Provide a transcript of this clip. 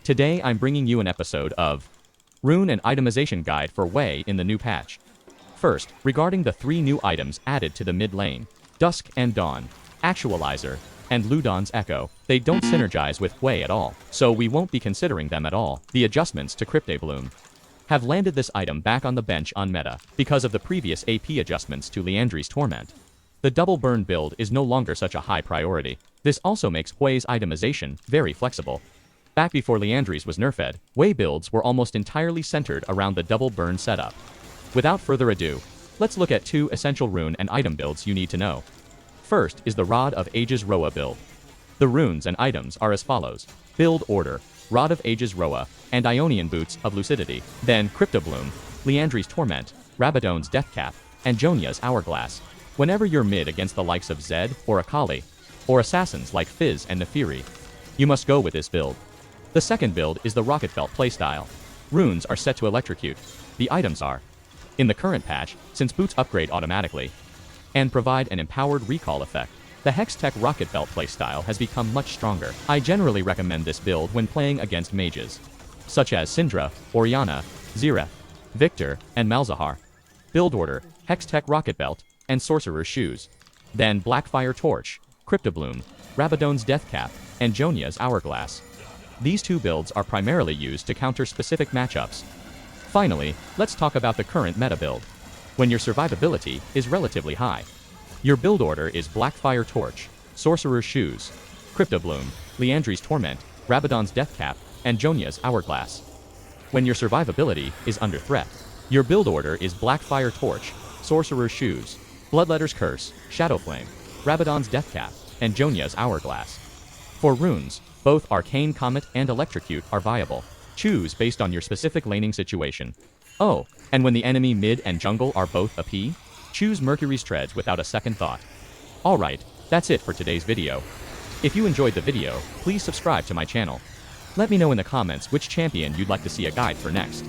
Today I'm bringing you an episode of Rune and Itemization Guide for Hwei in the new patch. First, regarding the 3 new items added to the mid lane, Dusk and Dawn, Actualizer, and Ludon's Echo, they don't synergize with Hwei at all, so we won't be considering them at all. The adjustments to Cryptobloom have landed this item back on the bench on meta, because of the previous AP adjustments to Liandry's Torment. The double burn build is no longer such a high priority. This also makes Hwei's itemization very flexible. Back before Liandry's was nerfed, Hwei builds were almost entirely centered around the double burn setup. Without further ado, let's look at 2 essential rune and item builds you need to know. First is the Rod of Ages Roa build. The runes and items are as follows. Build order, Rod of Ages Roa, and Ionian Boots of Lucidity. Then Cryptobloom, Liandry's Torment, Rabadon's Deathcap, and Jonia's Hourglass. Whenever you're mid against the likes of Zed or Akali, or assassins like Fizz and Nefiri, you must go with this build. The second build is the Rocket Belt playstyle. Runes are set to electrocute. The items are, in the current patch, since boots upgrade automatically, and provide an empowered recall effect, the Hextech Rocket Belt playstyle has become much stronger. I generally recommend this build when playing against mages, such as Syndra, Orianna, Xerath, Victor, and Malzahar. Build order, Hextech Rocket Belt, and Sorcerer's Shoes. Then Blackfire Torch, Cryptobloom, Rabadon's Deathcap, and Jonia's Hourglass. These 2 builds are primarily used to counter specific matchups. Finally, let's talk about the current meta build, when your survivability is relatively high. Your build order is Blackfire Torch, Sorcerer's Shoes, Cryptobloom, Liandry's Torment, Rabadon's Deathcap, and Jonia's Hourglass. When your survivability is under threat, your build order is Blackfire Torch, Sorcerer's Shoes, Bloodletter's Curse, Shadowflame, Rabadon's Deathcap, and Jonia's Hourglass. For runes, both Arcane Comet and Electrocute are viable. Choose based on your specific laning situation. Oh, and when the enemy mid and jungle are both AP, choose Mercury's Treads without a second thought. Alright, that's it for today's video. If you enjoyed the video, please subscribe to my channel. Let me know in the comments which champion you'd like to see a guide for next.